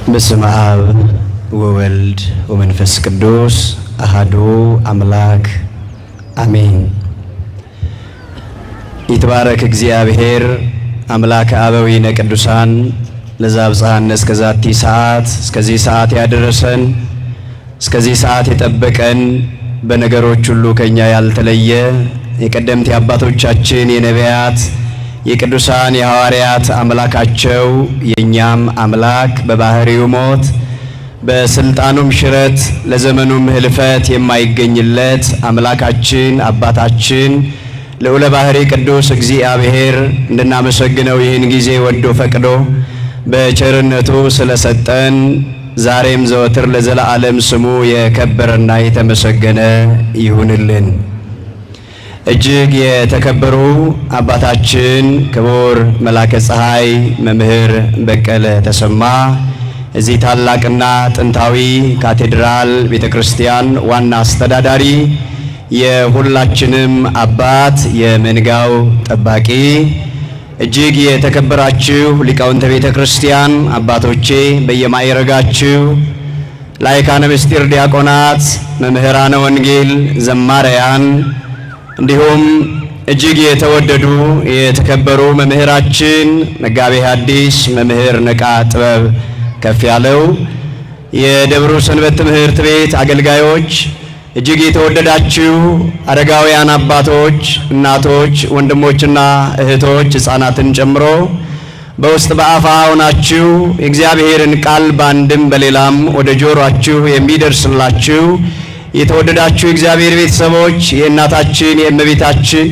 በስመ አብ ወወልድ ወመንፈስ ቅዱስ አሐዱ አምላክ አሜን። ይትባረክ እግዚአብሔር አምላከ አበዊነ ቅዱሳን ለዛብፃነ እስከዛቲ ሰዓት እስከዚህ ሰዓት ያደረሰን እስከዚህ ሰዓት የጠበቀን በነገሮች ሁሉ ከኛ ያልተለየ የቀደምት አባቶቻችን የነቢያት የቅዱሳን የሐዋርያት አምላካቸው የኛም አምላክ በባህሪው ሞት በስልጣኑም ሽረት ለዘመኑም ህልፈት የማይገኝለት አምላካችን አባታችን ልዑለ ባህሪ ቅዱስ እግዚአብሔር እንድናመሰግነው ይህን ጊዜ ወዶ ፈቅዶ በቸርነቱ ስለሰጠን ዛሬም ዘወትር ለዘላለም ስሙ የከበረና የተመሰገነ ይሁንልን። እጅግ የተከበሩ አባታችን ክቡር መላከ ፀሐይ መምህር በቀለ ተሰማ እዚህ ታላቅና ጥንታዊ ካቴድራል ቤተክርስቲያን ዋና አስተዳዳሪ፣ የሁላችንም አባት፣ የመንጋው ጠባቂ፣ እጅግ የተከበራችሁ ሊቃውንተ ቤተክርስቲያን አባቶቼ በየማዕረጋችሁ፣ ላይካነ ምስጢር ዲያቆናት፣ መምህራነ ወንጌል፣ ዘማሪያን እንዲሁም እጅግ የተወደዱ የተከበሩ መምህራችን መጋቤ ሐዲስ መምህር ነቃ ጥበብ ከፍ ያለው፣ የደብሩ ሰንበት ትምህርት ቤት አገልጋዮች፣ እጅግ የተወደዳችሁ አረጋውያን አባቶች፣ እናቶች፣ ወንድሞችና እህቶች ሕፃናትን ጨምሮ በውስጥ በአፋ ሆናችሁ የእግዚአብሔርን ቃል በአንድም በሌላም ወደ ጆሮአችሁ የሚደርስላችሁ የተወደዳችሁ እግዚአብሔር ቤተሰቦች የእናታችን የእመቤታችን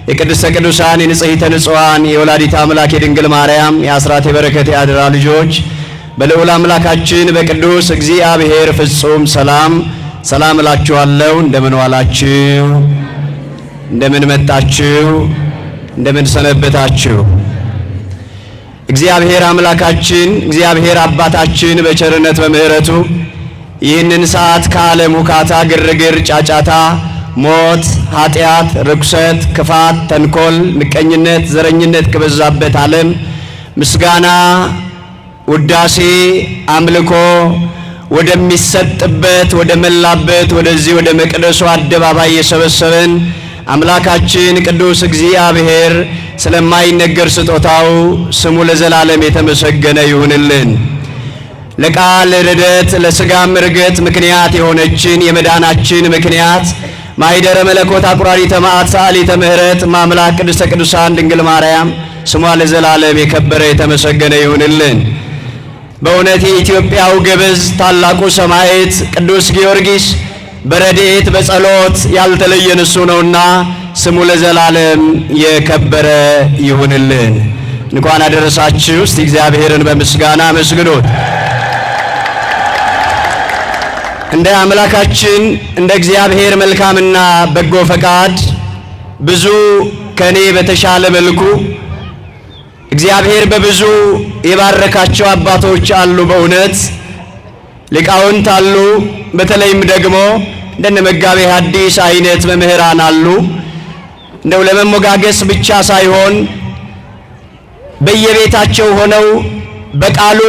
የቅድስተ ቅዱሳን የንጽሕተ ንጹሐን የወላዲተ አምላክ የድንግል ማርያም የአስራት የበረከት የአደራ ልጆች በልዑል አምላካችን በቅዱስ እግዚአብሔር ፍጹም ሰላም እላችኋለሁ። እንደምን ዋላችሁ? እንደምን መጣችሁ? እንደምን ሰነበታችሁ? እግዚአብሔር አምላካችን እግዚአብሔር አባታችን በቸርነት በምሕረቱ ይህንን ሰዓት ከዓለም ሁካታ፣ ግርግር፣ ጫጫታ፣ ሞት፣ ኃጢአት፣ ርኩሰት፣ ክፋት፣ ተንኮል፣ ምቀኝነት፣ ዘረኝነት ከበዛበት ዓለም ምስጋና፣ ውዳሴ፣ አምልኮ ወደሚሰጥበት ወደ መላበት ወደዚህ ወደ መቅደሱ አደባባይ የሰበሰበን አምላካችን ቅዱስ እግዚአብሔር ስለማይነገር ስጦታው ስሙ ለዘላለም የተመሰገነ ይሁንልን። ለቃል ርደት ለሥጋም ርገት ምክንያት የሆነችን የመዳናችን ምክንያት ማይደረ መለኮት አቁራሪተ መዓት ሰዓሊተ ምሕረት ማምላክ ቅድስተ ቅዱሳን ድንግል ማርያም ስሟ ለዘላለም የከበረ የተመሰገነ ይሁንልን። በእውነት የኢትዮጵያው ገበዝ ታላቁ ሰማዕት ቅዱስ ጊዮርጊስ በረድኤት በጸሎት ያልተለየን እሱ ነውና ስሙ ለዘላለም የከበረ ይሁንልን። እንኳን አደረሳችሁ። እስቲ እግዚአብሔርን በምስጋና አመስግኑት። እንደ አምላካችን እንደ እግዚአብሔር መልካምና በጎ ፈቃድ ብዙ ከኔ በተሻለ መልኩ እግዚአብሔር በብዙ የባረካቸው አባቶች አሉ። በእውነት ሊቃውንት አሉ። በተለይም ደግሞ እንደነ መጋቤ ሐዲስ አይነት መምህራን አሉ። እንደው ለመሞጋገስ ብቻ ሳይሆን በየቤታቸው ሆነው በቃሉ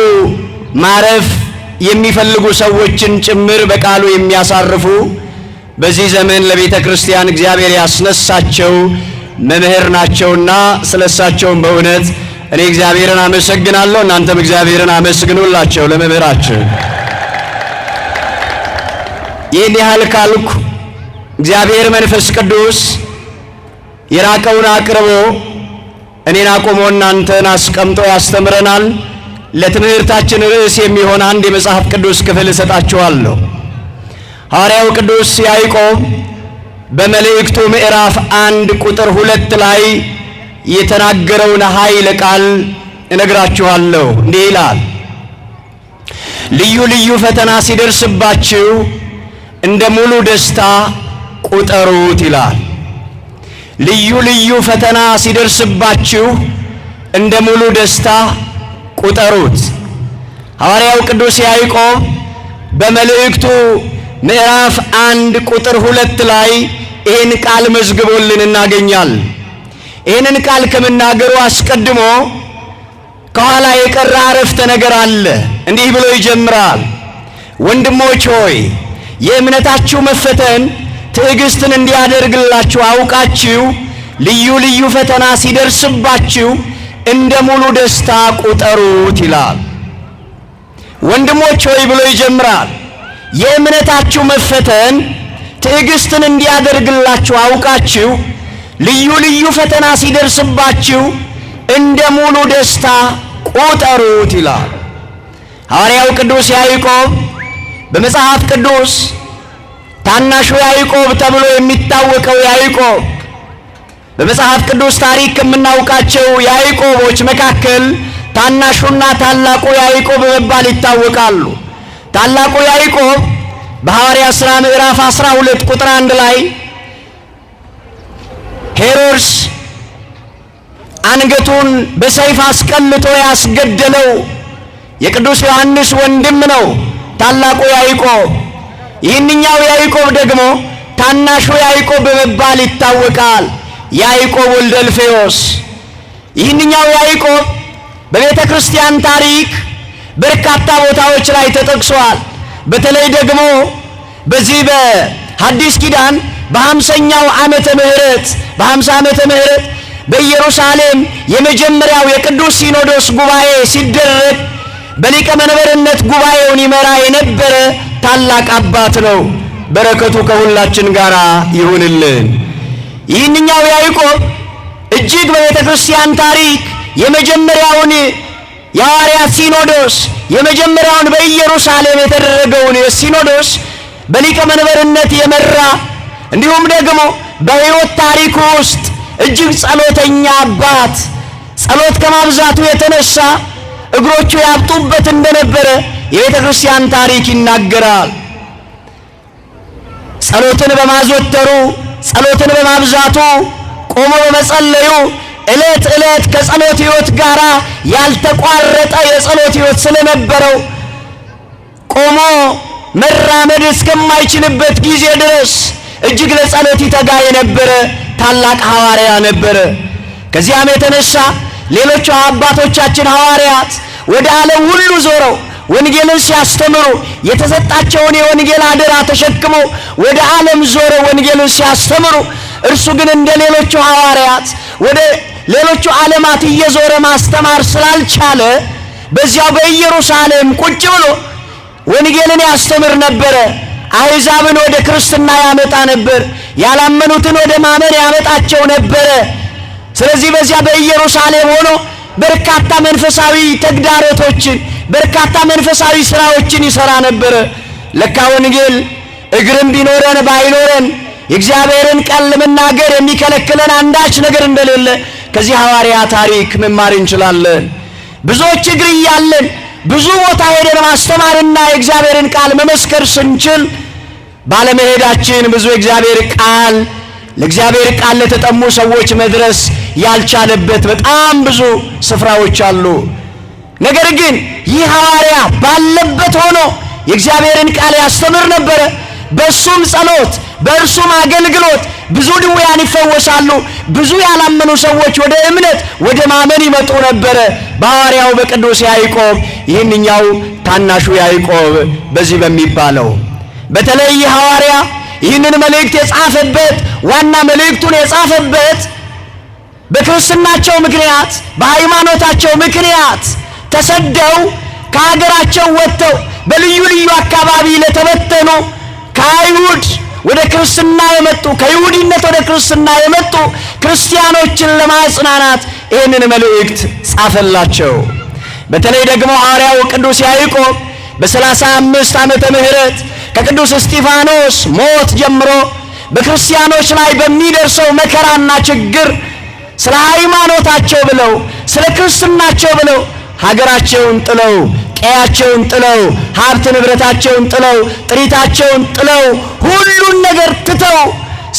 ማረፍ የሚፈልጉ ሰዎችን ጭምር በቃሉ የሚያሳርፉ በዚህ ዘመን ለቤተ ክርስቲያን እግዚአብሔር ያስነሳቸው መምህር ናቸውና ስለሳቸውም በእውነት እኔ እግዚአብሔርን አመሰግናለሁ። እናንተም እግዚአብሔርን አመስግኑላቸው ለመምህራችን። ይህን ያህል ካልኩ እግዚአብሔር መንፈስ ቅዱስ የራቀውን አቅርቦ እኔን አቁሞ እናንተን አስቀምጦ ያስተምረናል። ለትምህርታችን ርዕስ የሚሆን አንድ የመጽሐፍ ቅዱስ ክፍል እሰጣችኋለሁ። ሐዋርያው ቅዱስ ያዕቆብ በመልእክቱ ምዕራፍ 1 ቁጥር 2 ላይ የተናገረውን ኃይለ ቃል እነግራችኋለሁ። እንዲህ ይላል፣ ልዩ ልዩ ፈተና ሲደርስባችሁ እንደ ሙሉ ደስታ ቁጠሩት ይላል። ልዩ ልዩ ፈተና ሲደርስባችሁ እንደ ሙሉ ደስታ ቁጠሩት። ሐዋርያው ቅዱስ ያዕቆብ በመልእክቱ ምዕራፍ 1 ቁጥር 2 ላይ ይህን ቃል መዝግቦልን እናገኛለን። ይህንን ቃል ከመናገሩ አስቀድሞ ከኋላ የቀረ አረፍተ ነገር አለ። እንዲህ ብሎ ይጀምራል። ወንድሞች ሆይ የእምነታችሁ መፈተን ትዕግስትን እንዲያደርግላችሁ አውቃችሁ ልዩ ልዩ ፈተና ሲደርስባችሁ እንደ ሙሉ ደስታ ቁጠሩት ይላል። ወንድሞች ሆይ ብሎ ይጀምራል። የእምነታችሁ መፈተን ትዕግስትን እንዲያደርግላችሁ አውቃችሁ ልዩ ልዩ ፈተና ሲደርስባችሁ እንደ ሙሉ ደስታ ቁጠሩት ይላል። ሐዋርያው ቅዱስ ያዕቆብ በመጽሐፍ ቅዱስ ታናሹ ያዕቆብ ተብሎ የሚታወቀው ያዕቆብ በመጽሐፍ ቅዱስ ታሪክ ከምናውቃቸው ያዕቆቦች መካከል ታናሹና ታላቁ ያዕቆብ በመባል ይታወቃሉ። ታላቁ ያዕቆብ በሐዋርያት ሥራ ምዕራፍ 12 ቁጥር 1 ላይ ሄሮድስ አንገቱን በሰይፍ አስቀልጦ ያስገደለው የቅዱስ ዮሐንስ ወንድም ነው ታላቁ ያዕቆብ። ይህንኛው ያዕቆብ ደግሞ ታናሹ ያዕቆብ በመባል ይታወቃል። ያዕቆብ ወልደ እልፌዎስ። ይህንኛው ያዕቆብ በቤተ ክርስቲያን ታሪክ በርካታ ቦታዎች ላይ ተጠቅሷል። በተለይ ደግሞ በዚህ በሐዲስ ኪዳን በ50ኛው ዓመተ ምህረት በ50 ዓመተ ምህረት በኢየሩሳሌም የመጀመሪያው የቅዱስ ሲኖዶስ ጉባኤ ሲደረግ በሊቀ መንበርነት ጉባኤውን ይመራ የነበረ ታላቅ አባት ነው። በረከቱ ከሁላችን ጋር ይሁንልን። ይህንኛው ያዕቆብ እጅግ በቤተ ክርስቲያን ታሪክ የመጀመሪያውን የሐዋርያት ሲኖዶስ የመጀመሪያውን በኢየሩሳሌም የተደረገውን የሲኖዶስ በሊቀ መንበርነት የመራ እንዲሁም ደግሞ በሕይወት ታሪኩ ውስጥ እጅግ ጸሎተኛ አባት፣ ጸሎት ከማብዛቱ የተነሳ እግሮቹ ያብጡበት እንደነበረ የቤተ ክርስቲያን ታሪክ ይናገራል። ጸሎትን በማዘወተሩ ጸሎትን በማብዛቱ ቆሞ በመጸለዩ ዕለት ዕለት ከጸሎት ሕይወት ጋር ያልተቋረጠ የጸሎት ሕይወት ስለነበረው ቆሞ መራመድ እስከማይችልበት ጊዜ ድረስ እጅግ ለጸሎት ይተጋ የነበረ ታላቅ ሐዋርያ ነበረ። ከዚያም የተነሳ ሌሎቹ አባቶቻችን ሐዋርያት ወደ ዓለም ሁሉ ዞረው ወንጌልን ሲያስተምሩ የተሰጣቸውን የወንጌል አደራ ተሸክመው ወደ ዓለም ዞረው ወንጌልን ሲያስተምሩ፣ እርሱ ግን እንደ ሌሎቹ ሐዋርያት ወደ ሌሎቹ ዓለማት እየዞረ ማስተማር ስላልቻለ በዚያው በኢየሩሳሌም ቁጭ ብሎ ወንጌልን ያስተምር ነበረ። አሕዛብን ወደ ክርስትና ያመጣ ነበር። ያላመኑትን ወደ ማመን ያመጣቸው ነበረ። ስለዚህ በዚያ በኢየሩሳሌም ሆኖ በርካታ መንፈሳዊ ተግዳሮቶችን በርካታ መንፈሳዊ ሥራዎችን ይሠራ ነበረ። ለካ ወንጌል እግርም ቢኖረን ባይኖረን የእግዚአብሔርን ቃል ለመናገር የሚከለክለን አንዳች ነገር እንደሌለ ከዚህ ሐዋርያ ታሪክ መማር እንችላለን። ብዙዎች እግር እያለን ብዙ ቦታ ሄደን ማስተማርና የእግዚአብሔርን ቃል መመስከር ስንችል ባለመሄዳችን ብዙ የእግዚአብሔር ቃል ለእግዚአብሔር ቃል ለተጠሙ ሰዎች መድረስ ያልቻለበት በጣም ብዙ ስፍራዎች አሉ። ነገር ግን ይህ ሐዋርያ ባለበት ሆኖ የእግዚአብሔርን ቃል ያስተምር ነበረ። በሱም ጸሎት በእርሱም አገልግሎት ብዙ ድውያን ይፈወሳሉ። ብዙ ያላመኑ ሰዎች ወደ እምነት ወደ ማመን ይመጡ ነበረ። በሐዋርያው በቅዱስ ያዕቆብ ይህንኛው ታናሹ ያዕቆብ በዚህ በሚባለው በተለይ ሐዋርያ ይህንን መልእክት የጻፈበት ዋና መልእክቱን የጻፈበት በክርስትናቸው ምክንያት በሃይማኖታቸው ምክንያት ተሰደው ከሀገራቸው ወጥተው በልዩ ልዩ አካባቢ ለተበተኑ ከአይሁድ ወደ ክርስትና የመጡ ከይሁዲነት ወደ ክርስትና የመጡ ክርስቲያኖችን ለማጽናናት ይህንን መልእክት ጻፈላቸው። በተለይ ደግሞ ሐዋርያው ቅዱስ ያዕቆብ በ35 ዓመተ ምህረት ከቅዱስ እስጢፋኖስ ሞት ጀምሮ በክርስቲያኖች ላይ በሚደርሰው መከራና ችግር ስለ ሃይማኖታቸው ብለው ስለ ክርስትናቸው ብለው ሀገራቸውን ጥለው ቀያቸውን ጥለው ሀብት ንብረታቸውን ጥለው ጥሪታቸውን ጥለው ሁሉን ነገር ትተው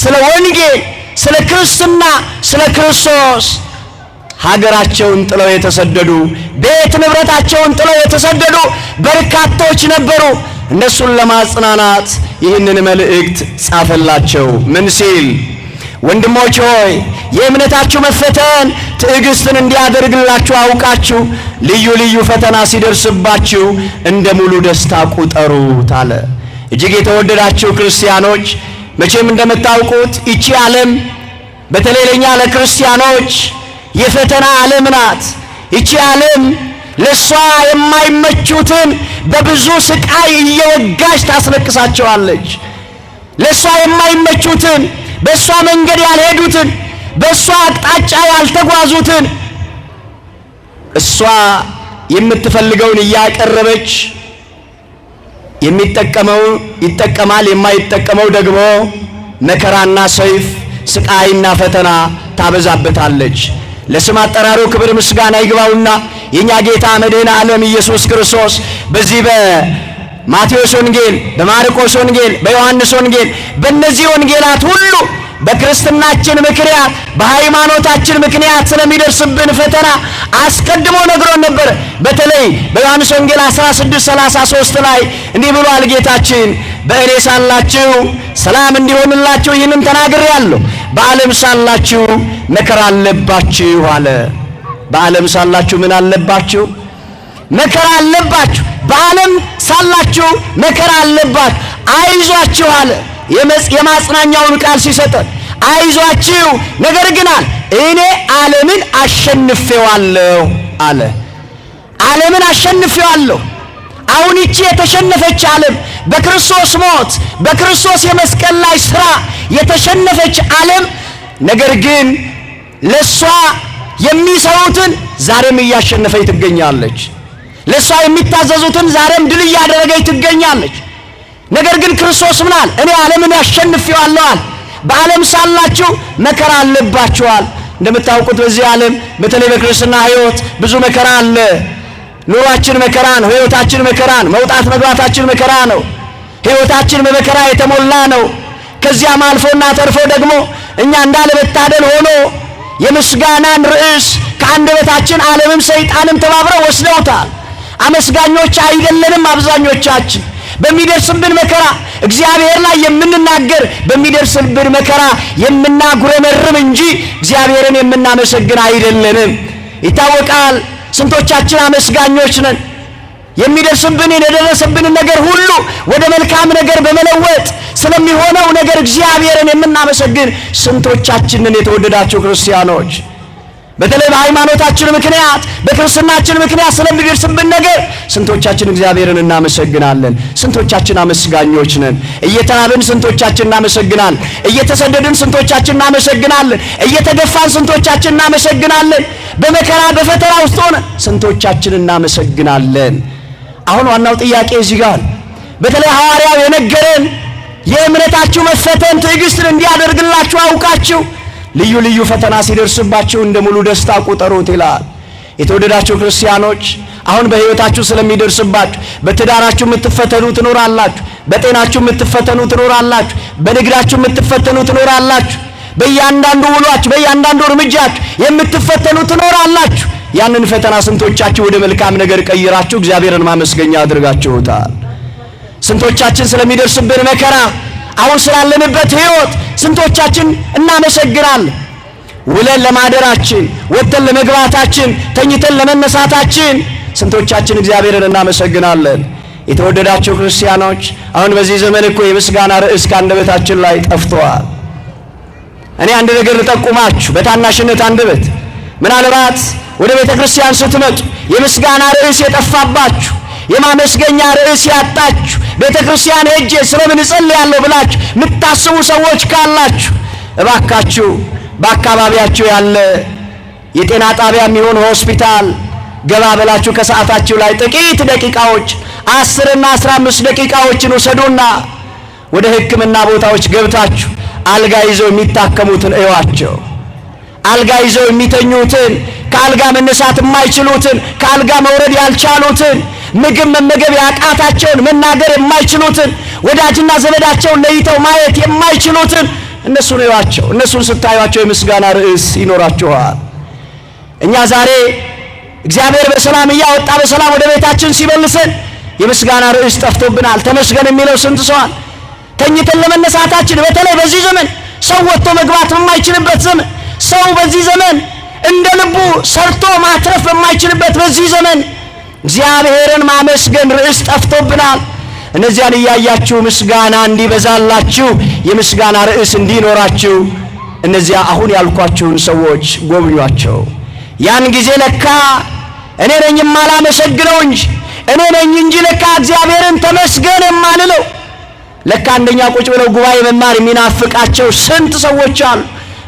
ስለ ወንጌል ስለ ክርስትና ስለ ክርስቶስ ሀገራቸውን ጥለው የተሰደዱ ቤት ንብረታቸውን ጥለው የተሰደዱ በርካቶች ነበሩ። እነሱን ለማጽናናት ይህንን መልእክት ጻፈላቸው። ምን ሲል? ወንድሞች ሆይ የእምነታችሁ መፈተን ትዕግስትን እንዲያደርግላችሁ አውቃችሁ ልዩ ልዩ ፈተና ሲደርስባችሁ እንደ ሙሉ ደስታ ቁጠሩት አለ። እጅግ የተወደዳችሁ ክርስቲያኖች መቼም እንደምታውቁት ይቺ ዓለም በተለይ ለኛ ለክርስቲያኖች የፈተና ዓለም ናት። ይቺ ዓለም ለሷ የማይመቹትን በብዙ ስቃይ እየወጋች ታስለቅሳቸዋለች። ለሷ የማይመቹትን በሷ መንገድ ያልሄዱትን በሷ አቅጣጫ ያልተጓዙትን እሷ የምትፈልገውን እያቀረበች የሚጠቀመው ይጠቀማል፣ የማይጠቀመው ደግሞ መከራና ሰይፍ ስቃይና ፈተና ታበዛበታለች። ለስም አጠራሩ ክብር ምስጋና ይግባውና የኛ ጌታ መድኃኔ ዓለም ኢየሱስ ክርስቶስ በዚህ በማቴዎስ ወንጌል፣ በማርቆስ ወንጌል፣ በዮሐንስ ወንጌል በእነዚህ ወንጌላት ሁሉ በክርስትናችን ምክንያት በሃይማኖታችን ምክንያት ስለሚደርስብን ፈተና አስቀድሞ ነግሮን ነበር። በተለይ በዮሐንስ ወንጌል 16:33 ላይ እንዲህ ብሏል ጌታችን፣ በእኔ ሳላችሁ ሰላም እንዲሆንላችሁ ይህንን ተናግሬአለሁ፣ በዓለም ሳላችሁ መከራ አለባችሁ አለ። በዓለም ሳላችሁ ምን አለባችሁ? መከራ አለባችሁ። በዓለም ሳላችሁ መከራ አለባችሁ፣ አይዟችሁ አለ። የማጽናኛውን ቃል ሲሰጠን አይዟችሁ፣ ነገር ግን አለ እኔ ዓለምን አሸንፌዋለሁ አለ። ዓለምን አሸንፌዋለሁ። አሁን ይቺ የተሸነፈች ዓለም በክርስቶስ ሞት በክርስቶስ የመስቀል ላይ ሥራ የተሸነፈች ዓለም ነገር ግን ለሷ የሚሰሩትን ዛሬም እያሸነፈች ትገኛለች። ለሷ የሚታዘዙትን ዛሬም ድል እያደረገች ትገኛለች። ነገር ግን ክርስቶስ ምን አለ? እኔ ዓለምን አሸንፌዋለሁ አለ። በዓለም ሳላችሁ መከራ አለባችኋል። እንደምታውቁት በዚህ ዓለም በተለይ በክርስትና ሕይወት ብዙ መከራ አለ። ኑሯችን መከራ ነው። ሕይወታችን መከራ ነው። መውጣት መግባታችን መከራ ነው። ሕይወታችን በመከራ የተሞላ ነው። ከዚያም አልፎና ተርፎ ደግሞ እኛ እንዳለመታደል ሆኖ የምስጋናን ርዕስ ከአንደበታችን ዓለምም ሰይጣንም ተባብረው ወስደውታል። አመስጋኞች አይደለንም አብዛኞቻችን። በሚደርስብን መከራ እግዚአብሔር ላይ የምንናገር፣ በሚደርስብን መከራ የምናጉረመርም እንጂ እግዚአብሔርን የምናመሰግን አይደለንም። ይታወቃል። ስንቶቻችን አመስጋኞች ነን? የሚደርስብንን የደረሰብንን ነገር ሁሉ ወደ መልካም ነገር በመለወጥ ስለሚሆነው ነገር እግዚአብሔርን የምናመሰግን ስንቶቻችንን? የተወደዳችሁ ክርስቲያኖች በተለይ በሃይማኖታችን ምክንያት በክርስትናችን ምክንያት ስለሚደርስብን ነገር ስንቶቻችን እግዚአብሔርን እናመሰግናለን? ስንቶቻችን አመስጋኞች ነን? እየተራብን ስንቶቻችን እናመሰግናለን? እየተሰደድን ስንቶቻችን እናመሰግናለን? እየተገፋን ስንቶቻችን እናመሰግናለን? በመከራ በፈተና ውስጥ ሆነ ስንቶቻችን እናመሰግናለን? አሁን ዋናው ጥያቄ እዚህ ጋር በተለይ ሐዋርያው የነገረን የእምነታችሁ መፈተን ትዕግስትን እንዲያደርግላችሁ አውቃችሁ ልዩ ልዩ ፈተና ሲደርስባችሁ እንደ ሙሉ ደስታ ቁጠሩት ይላል። የተወደዳችሁ ክርስቲያኖች አሁን በሕይወታችሁ ስለሚደርስባችሁ በትዳራችሁ የምትፈተኑ ትኖራላችሁ፣ በጤናችሁ የምትፈተኑ ትኖራላችሁ፣ በንግዳችሁ የምትፈተኑ ትኖራላችሁ፣ በእያንዳንዱ ውሏችሁ በእያንዳንዱ እርምጃችሁ የምትፈተኑ ትኖራላችሁ። ያንን ፈተና ስንቶቻችሁ ወደ መልካም ነገር ቀይራችሁ እግዚአብሔርን ማመስገኛ አድርጋችሁታል? ስንቶቻችን ስለሚደርስብን መከራ አሁን ስላለንበት ሕይወት ስንቶቻችን እናመሰግናለን? ውለን ለማደራችን፣ ወጥተን ለመግባታችን፣ ተኝተን ለመነሳታችን ስንቶቻችን እግዚአብሔርን እናመሰግናለን? የተወደዳችሁ ክርስቲያኖች አሁን በዚህ ዘመን እኮ የምስጋና ርዕስ ከአንደበታችን ላይ ጠፍቷል። እኔ አንድ ነገር ልጠቁማችሁ በታናሽነት አንደበት ምናልባት ወደ ቤተ ክርስቲያን ስትመጡ የምስጋና ርዕስ የጠፋባችሁ የማመስገኛ ርዕስ ያጣችሁ ቤተ ክርስቲያን ሄጄ ስለምን እጸልያለሁ ብላችሁ የምታስቡ ሰዎች ካላችሁ እባካችሁ በአካባቢያችሁ ያለ የጤና ጣቢያ የሚሆን ሆስፒታል ገባ ብላችሁ ከሰዓታችሁ ላይ ጥቂት ደቂቃዎች 10 እና 15 ደቂቃዎችን ወሰዱና ወደ ሕክምና ቦታዎች ገብታችሁ አልጋ ይዘው የሚታከሙትን እዩዋቸው። አልጋ ይዘው የሚተኙትን፣ ከአልጋ መነሳት የማይችሉትን፣ ከአልጋ መውረድ ያልቻሉትን፣ ምግብ መመገብ ያቃታቸውን፣ መናገር የማይችሉትን፣ ወዳጅና ዘመዳቸውን ለይተው ማየት የማይችሉትን እነሱን እዩዋቸው። እነሱን ስታዩዋቸው የምስጋና ርዕስ ይኖራችኋል። እኛ ዛሬ እግዚአብሔር በሰላም እያወጣ በሰላም ወደ ቤታችን ሲመልሰን የምስጋና ርዕስ ጠፍቶብናል። ተመስገን የሚለው ስንት ሰዋል? ተኝተን ለመነሳታችን በተለይ በዚህ ዘመን ሰው ወጥቶ መግባት በማይችልበት ዘመን፣ ሰው በዚህ ዘመን እንደ ልቡ ሰርቶ ማትረፍ በማይችልበት በዚህ ዘመን እግዚአብሔርን ማመስገን ርዕስ ጠፍቶብናል። እነዚያን እያያችሁ ምስጋና እንዲበዛላችሁ የምስጋና ርዕስ እንዲኖራችሁ እነዚያ አሁን ያልኳችሁን ሰዎች ጎብኟቸው። ያን ጊዜ ለካ እኔ ነኝ የማላመሰግነው እኔ ነኝ እንጂ ለካ እግዚአብሔርን ተመስገን የማልለው። ለካ አንደኛ ቁጭ ብለው ጉባኤ መማር የሚናፍቃቸው ስንት ሰዎች አሉ።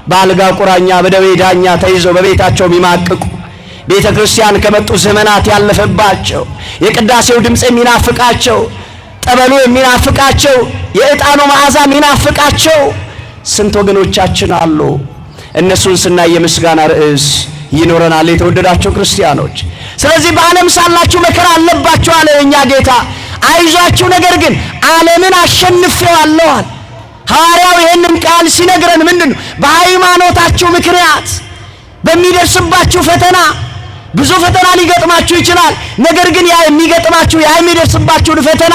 በአልጋ ቁራኛ በደዌ ዳኛ ተይዘው በቤታቸው የሚማቅቁ፣ ቤተ ክርስቲያን ከመጡ ዘመናት ያለፈባቸው፣ የቅዳሴው ድምፅ የሚናፍቃቸው፣ ጠበሉ የሚናፍቃቸው፣ የዕጣኑ መዓዛ የሚናፍቃቸው ስንት ወገኖቻችን አሉ። እነሱን ስናይ የምስጋና ርዕስ ይኖረናል የተወደዳቸው ክርስቲያኖች። ስለዚህ በዓለም ሳላችሁ መከራ አለባችሁ አለ የኛ ጌታ። አይዟችሁ ነገር ግን ዓለምን አሸንፌዋለሁ አለ። ሐዋርያው ይህንን ቃል ሲነግረን ምንድነው? በሃይማኖታችሁ ምክንያት በሚደርስባችሁ ፈተና፣ ብዙ ፈተና ሊገጥማችሁ ይችላል። ነገር ግን ያ የሚገጥማችሁ ያ የሚደርስባችሁን ፈተና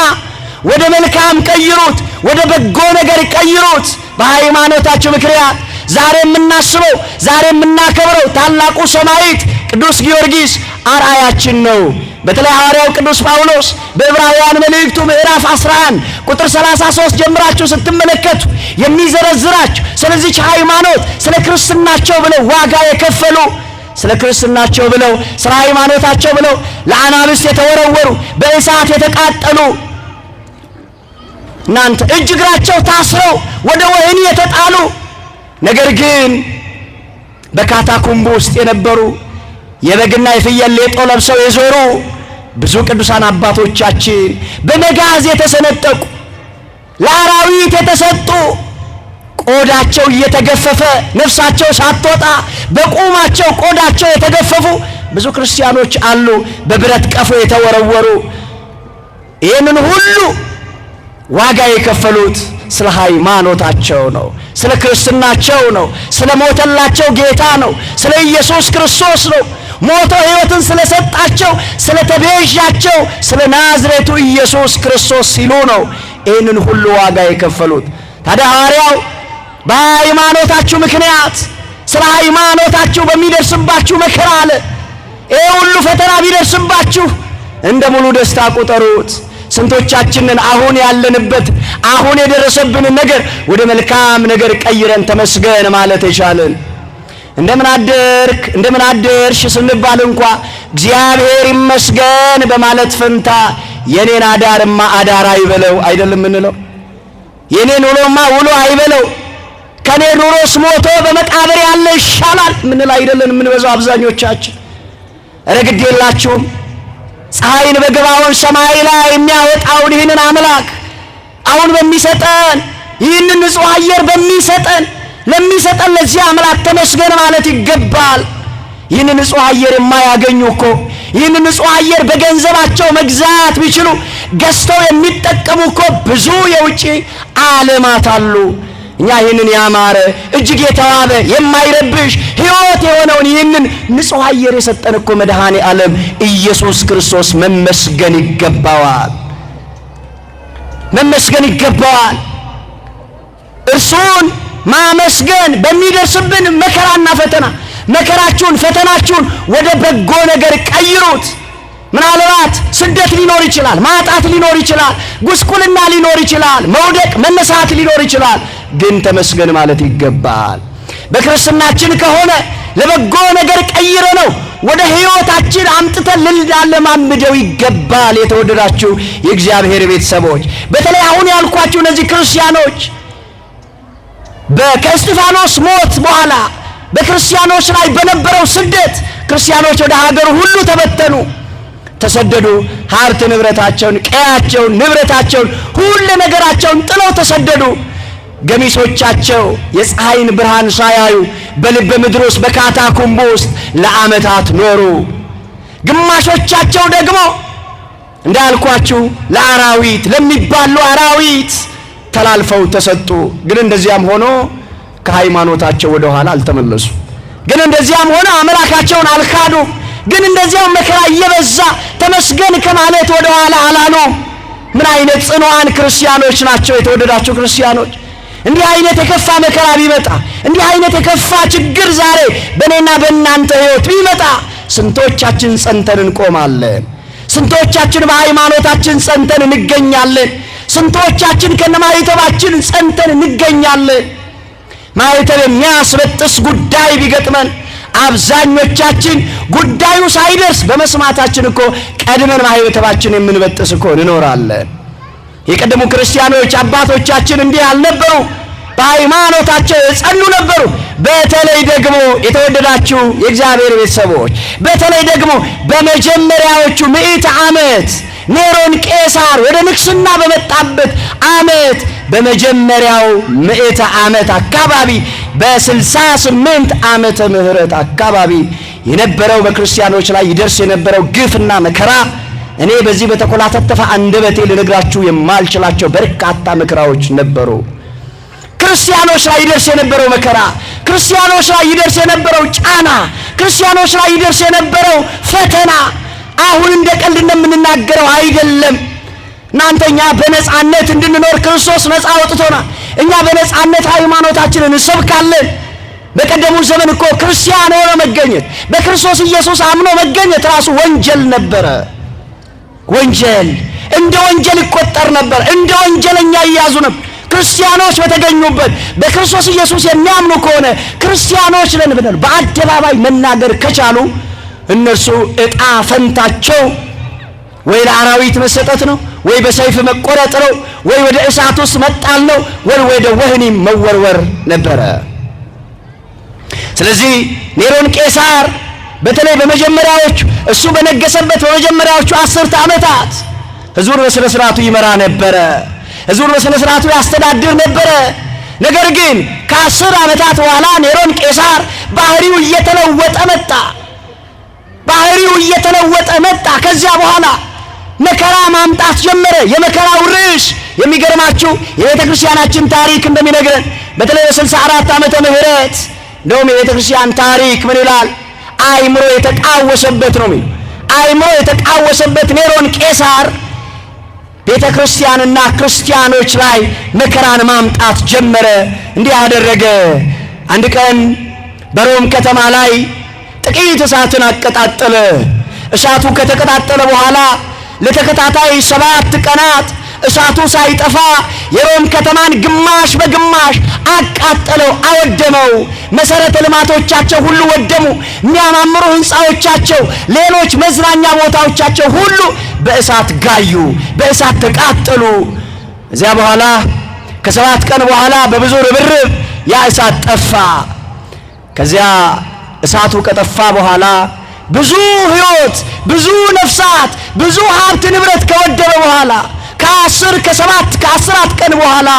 ወደ መልካም ቀይሩት፣ ወደ በጎ ነገር ቀይሩት። በሃይማኖታችሁ ምክንያት ዛሬ የምናስበው ዛሬ የምናከብረው ታላቁ ሰማዕት ቅዱስ ጊዮርጊስ አርአያችን ነው። በተለይ ሐዋርያው ቅዱስ ጳውሎስ በዕብራውያን መልእክቱ ምዕራፍ 11 ቁጥር 33 ጀምራችሁ ስትመለከቱ የሚዘረዝራችሁ ስለዚህች ሃይማኖት ስለ ክርስትናቸው ብለው ዋጋ የከፈሉ፣ ስለ ክርስትናቸው ብለው ስለ ሃይማኖታቸው ብለው ለአናብስት የተወረወሩ፣ በእሳት የተቃጠሉ፣ እናንተ እጅ እግራቸው ታስረው ወደ ወህኒ የተጣሉ፣ ነገር ግን በካታኩምብ ውስጥ የነበሩ የበግና የፍየል ሌጦ ለብሰው የዞሩ ብዙ ቅዱሳን አባቶቻችን በመጋዝ የተሰነጠቁ፣ ለአራዊት የተሰጡ፣ ቆዳቸው እየተገፈፈ ነፍሳቸው ሳትወጣ በቁማቸው ቆዳቸው የተገፈፉ ብዙ ክርስቲያኖች አሉ። በብረት ቀፎ የተወረወሩ። ይህንን ሁሉ ዋጋ የከፈሉት ስለ ሃይማኖታቸው ነው፣ ስለ ክርስትናቸው ነው፣ ስለ ሞተላቸው ጌታ ነው፣ ስለ ኢየሱስ ክርስቶስ ነው። ሞቶ ሕይወትን ስለሰጣቸው፣ ስለ ተቤዣቸው፣ ስለ ናዝሬቱ ኢየሱስ ክርስቶስ ሲሉ ነው ይህንን ሁሉ ዋጋ የከፈሉት። ታዲያ ሐዋርያው በሃይማኖታችሁ ምክንያት ስለ ሃይማኖታችሁ በሚደርስባችሁ መከራ አለ። ይሄ ሁሉ ፈተና ቢደርስባችሁ እንደ ሙሉ ደስታ ቁጠሩት። ስንቶቻችንን አሁን ያለንበት አሁን የደረሰብንን ነገር ወደ መልካም ነገር ቀይረን ተመስገን ማለት የቻለን? እንደምን አደርክ እንደምን አደርሽ ስንባል እንኳ እግዚአብሔር ይመስገን በማለት ፈንታ የኔን አዳርማ አዳር አይበለው አይደለም ምንለው? የኔን ውሎማ ውሎ አይበለው፣ ከኔ ኑሮስ ሞቶ በመቃብር ያለ ይሻላል ምንል አይደለን የምንበዛው አብዛኞቻችን። ረግድ የላችሁም ፀሐይን በገባውን ሰማይ ላይ የሚያወጣውን ይህንን አምላክ አሁን በሚሰጠን ይህንን ንጹሕ አየር በሚሰጠን ለሚሰጠን ለዚህ አምላክ ተመስገን ማለት ይገባል። ይህንን ንጹሕ አየር የማያገኙ እኮ ይህንን ንጹሕ አየር በገንዘባቸው መግዛት ቢችሉ ገዝተው የሚጠቀሙ እኮ ብዙ የውጭ ዓለማት አሉ። እኛ ይህንን ያማረ እጅግ የተዋበ የማይረብሽ ሕይወት የሆነውን ይህንን ንጹሕ አየር የሰጠን እኮ መድኃኔ ዓለም ኢየሱስ ክርስቶስ መመስገን ይገባዋል፣ መመስገን ይገባዋል። እርሱን ማመስገን በሚደርስብን መከራና ፈተና መከራችሁን ፈተናችሁን ወደ በጎ ነገር ቀይሩት። ምናልባት ስደት ሊኖር ይችላል፣ ማጣት ሊኖር ይችላል፣ ጉስቁልና ሊኖር ይችላል፣ መውደቅ መነሳት ሊኖር ይችላል። ግን ተመስገን ማለት ይገባል። በክርስትናችን ከሆነ ለበጎ ነገር ቀይረ ነው ወደ ሕይወታችን አምጥተን ልናለማምደው ይገባል። የተወደዳችሁ የእግዚአብሔር ቤተሰቦች፣ በተለይ አሁን ያልኳችሁ እነዚህ ክርስቲያኖች ከእስጢፋኖስ ሞት በኋላ በክርስቲያኖች ላይ በነበረው ስደት ክርስቲያኖች ወደ ሀገር ሁሉ ተበተኑ፣ ተሰደዱ። ሀብት ንብረታቸውን፣ ቀያቸውን፣ ንብረታቸውን፣ ሁሉ ነገራቸውን ጥለው ተሰደዱ። ገሚሶቻቸው የፀሐይን ብርሃን ሳያዩ በልበ ምድር ውስጥ በካታኩምብ ውስጥ ለዓመታት ኖሩ። ግማሾቻቸው ደግሞ እንዳልኳችሁ ለአራዊት ለሚባሉ አራዊት ተላልፈው ተሰጡ። ግን እንደዚያም ሆኖ ከሃይማኖታቸው ወደ ኋላ አልተመለሱ። ግን እንደዚያም ሆነ አምላካቸውን አልካዱ። ግን እንደዚያም መከራ እየበዛ ተመስገን ከማለት ወደ ኋላ አላሉ። ምን አይነት ጽኑዓን ክርስቲያኖች ናቸው የተወደዳቸው ክርስቲያኖች! እንዲህ አይነት የከፋ መከራ ቢመጣ፣ እንዲህ አይነት የከፋ ችግር ዛሬ በእኔና በእናንተ ሕይወት ቢመጣ ስንቶቻችን ጸንተን እንቆማለን? ስንቶቻችን በሃይማኖታችን ጸንተን እንገኛለን? ስንቶቻችን ከነማይተባችን ጸንተን እንገኛለን? ማይተብ የሚያስበጥስ ጉዳይ ቢገጥመን አብዛኞቻችን ጉዳዩ ሳይደርስ በመስማታችን እኮ ቀድመን ማይተባችን የምንበጥስ እኮ እንኖራለን። የቀደሙ ክርስቲያኖች አባቶቻችን እንዲህ አልነበሩ። በሃይማኖታቸው የጸኑ ነበሩ። በተለይ ደግሞ የተወደዳችሁ የእግዚአብሔር ቤተሰቦች፣ በተለይ ደግሞ በመጀመሪያዎቹ ምዕተ ዓመት ኔሮን ቄሳር ወደ ንግስና በመጣበት ዓመት በመጀመሪያው ምዕተ ዓመት አካባቢ በ68 ዓመተ ምህረት አካባቢ የነበረው በክርስቲያኖች ላይ ይደርስ የነበረው ግፍና መከራ እኔ በዚህ በተኮላተፈ አንደበቴ ልነግራችሁ የማልችላቸው በርካታ መከራዎች ነበሩ። ክርስቲያኖች ላይ ይደርስ የነበረው መከራ፣ ክርስቲያኖች ላይ ይደርስ የነበረው ጫና፣ ክርስቲያኖች ላይ ይደርስ የነበረው ፈተና አሁን እንደ ቀልድ እንደምንናገረው አይደለም። እናንተኛ በነጻነት እንድንኖር ክርስቶስ ነጻ አውጥቶናል። እኛ በነጻነት ሃይማኖታችንን እንሰብካለን። በቀደሙ ዘመን እኮ ክርስቲያን ሆኖ መገኘት፣ በክርስቶስ ኢየሱስ አምኖ መገኘት ራሱ ወንጀል ነበረ። ወንጀል እንደ ወንጀል ይቆጠር ነበር። እንደ ወንጀለኛ ይያዙ ነበር። ክርስቲያኖች በተገኙበት በክርስቶስ ኢየሱስ የሚያምኑ ከሆነ ክርስቲያኖች ነን ብለው በአደባባይ መናገር ከቻሉ እነርሱ ዕጣ ፈንታቸው ወይ ለአራዊት መሰጠት ነው፣ ወይ በሰይፍ መቆረጥ ነው፣ ወይ ወደ እሳት ውስጥ መጣል ነው፣ ወይ ወደ ወህኒ መወርወር ነበረ። ስለዚህ ኔሮን ቄሳር በተለይ በመጀመሪያዎቹ እሱ በነገሰበት በመጀመሪያዎቹ 10 ዓመታት ሕዝቡን በስነ ስርዓቱ ይመራ ነበረ። ሕዝቡን በስነ ስርዓቱ ያስተዳድር ነበረ። ነገር ግን ከ10 ዓመታት በኋላ ኔሮን ቄሳር ባህሪው እየተለወጠ መጣ። ባህሪው እየተለወጠ መጣ። ከዚያ በኋላ መከራ ማምጣት ጀመረ። የመከራው ርዕስ የሚገርማችሁ የቤተ ክርስቲያናችን ታሪክ እንደሚነግረን በተለይ በ64 ዓመተ ምህረት እንደውም የቤተ ክርስቲያን ታሪክ ምን ይላል? አእምሮ የተቃወሰበት ነው የሚለው። አእምሮ የተቃወሰበት ኔሮን ቄሳር ቤተ ክርስቲያንና ክርስቲያኖች ላይ መከራን ማምጣት ጀመረ። እንዲህ አደረገ። አንድ ቀን በሮም ከተማ ላይ ጥቂት እሳትን አቀጣጠለ። እሳቱ ከተቀጣጠለ በኋላ ለተከታታይ 7 ቀናት እሳቱ ሳይጠፋ የሮም ከተማን ግማሽ በግማሽ አቃጠለው፣ አወደመው። መሰረተ ልማቶቻቸው ሁሉ ወደሙ። የሚያማምሩ ህንፃዎቻቸው፣ ሌሎች መዝናኛ ቦታዎቻቸው ሁሉ በእሳት ጋዩ፣ በእሳት ተቃጠሉ። እዚያ በኋላ ከ7 ቀን በኋላ በብዙ ርብርብ ያ እሳት ጠፋ። ከዚያ እሳቱ ከጠፋ በኋላ ብዙ ህይወት፣ ብዙ ነፍሳት፣ ብዙ ሀብት ንብረት ከወደመ በኋላ ከ10 ቀን በኋላ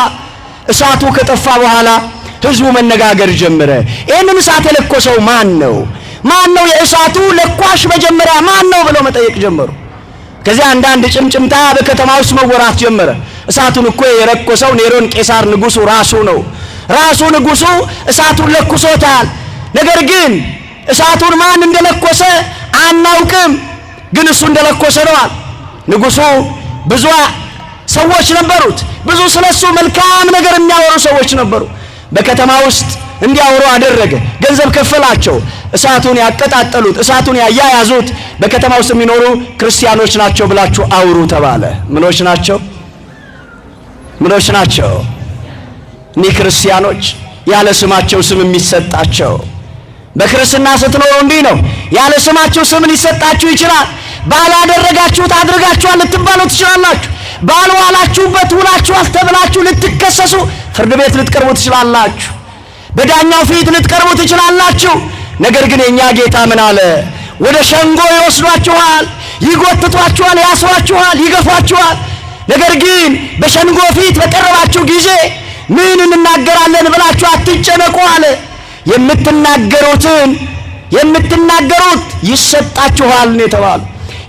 እሳቱ ከጠፋ በኋላ ህዝቡ መነጋገር ጀመረ። ይህንን እሳት የለኮሰው ማን ነው? ማን ነው የእሳቱ ለኳሽ? መጀመሪያ ማን ነው ብለው መጠየቅ ጀመሩ። ከዚያ አንዳንድ ጭምጭምታ በከተማ ውስጥ መወራት ጀመረ። እሳቱን እኮ የለኮሰው ኔሮን ቄሳር ንጉሱ ራሱ ነው። ራሱ ንጉሱ እሳቱን ለኩሶታል። ነገር ግን እሳቱን ማን እንደለኮሰ አናውቅም፣ ግን እሱ እንደለኮሰ ነዋል። ንጉሱ ብዙ ሰዎች ነበሩት። ብዙ ስለሱ መልካም ነገር የሚያወሩ ሰዎች ነበሩ። በከተማ ውስጥ እንዲያወሩ አደረገ። ገንዘብ ከፈላቸው። እሳቱን ያቀጣጠሉት፣ እሳቱን ያያያዙት በከተማ ውስጥ የሚኖሩ ክርስቲያኖች ናቸው ብላችሁ አውሩ ተባለ። ምኖች ናቸው? ምኖች ናቸው? እኒህ ክርስቲያኖች ያለ ስማቸው ስም የሚሰጣቸው። በክርስትና ስትኖሩ እንዲህ ነው። ያለ ስማችሁ ስም ሊሰጣችሁ ይችላል። ባላደረጋችሁት አድርጋችኋል ልትባሉ ትችላላችሁ። ባልዋላችሁበት ውላችኋል ተብላችሁ ልትከሰሱ ፍርድ ቤት ልትቀርቡ ትችላላችሁ። በዳኛው ፊት ልትቀርቡ ትችላላችሁ። ነገር ግን የኛ ጌታ ምን አለ? ወደ ሸንጎ ይወስዷችኋል፣ ይጎትቷችኋል፣ ያስሯችኋል፣ ይገፏችኋል። ነገር ግን በሸንጎ ፊት በቀረባችሁ ጊዜ ምን እንናገራለን ብላችሁ አትጨነቁ አለ። የምትናገሩት ይሰጣችኋል ነው የተባሉ።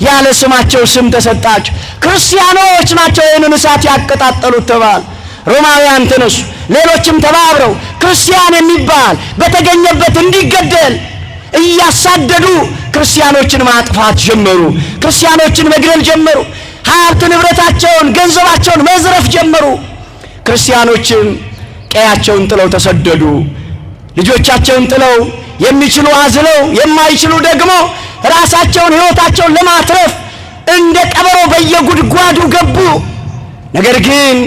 ያለ ስማቸው ስም ተሰጣቸው። ክርስቲያኖች ናቸው ይህንን እሳት ያቀጣጠሉት ተባለ። ሮማውያን ተነሱ፣ ሌሎችም ተባብረው ክርስቲያን የሚባል በተገኘበት እንዲገደል እያሳደዱ ክርስቲያኖችን ማጥፋት ጀመሩ። ክርስቲያኖችን መግደል ጀመሩ። ሀብት ንብረታቸውን፣ ገንዘባቸውን መዝረፍ ጀመሩ። ክርስቲያኖችን ቀያቸውን ጥለው ተሰደዱ። ልጆቻቸውን ጥለው የሚችሉ አዝለው የማይችሉ ደግሞ ራሳቸውን ሕይወታቸውን ለማትረፍ እንደ ቀበሮ በየጉድጓዱ ገቡ። ነገር ግን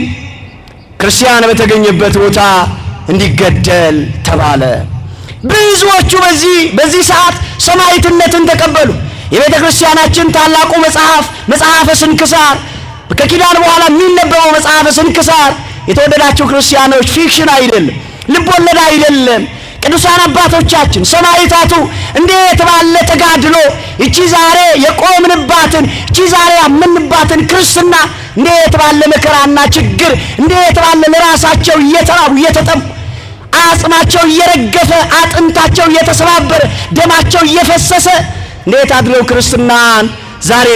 ክርስቲያን በተገኘበት ቦታ እንዲገደል ተባለ። ብዙዎቹ በዚህ ሰዓት ሰማዕትነትን ተቀበሉ። የቤተ ክርስቲያናችን ታላቁ መጽሐፈ ስንክሳር ከኪዳን በኋላ የሚነበበው መጽሐፈ ስንክሳር የተወደዳችሁ ክርስቲያኖች ፊክሽን አይደለም፣ ልብ ወለድ አይደለም። ቅዱሳን አባቶቻችን ሰማዕታቱ እንዴት ባለ ተጋድሎ እቺ ዛሬ የቆምንባትን እቺ ዛሬ ያመንባትን ክርስትና እንዴት ባለ መከራና ችግር እንዴት ባለ ለራሳቸው እየተራቡ እየተጠሙ አጽማቸው እየረገፈ አጥንታቸው እየተሰባበረ ደማቸው እየፈሰሰ እንዴት አድለው ክርስትናን ዛሬ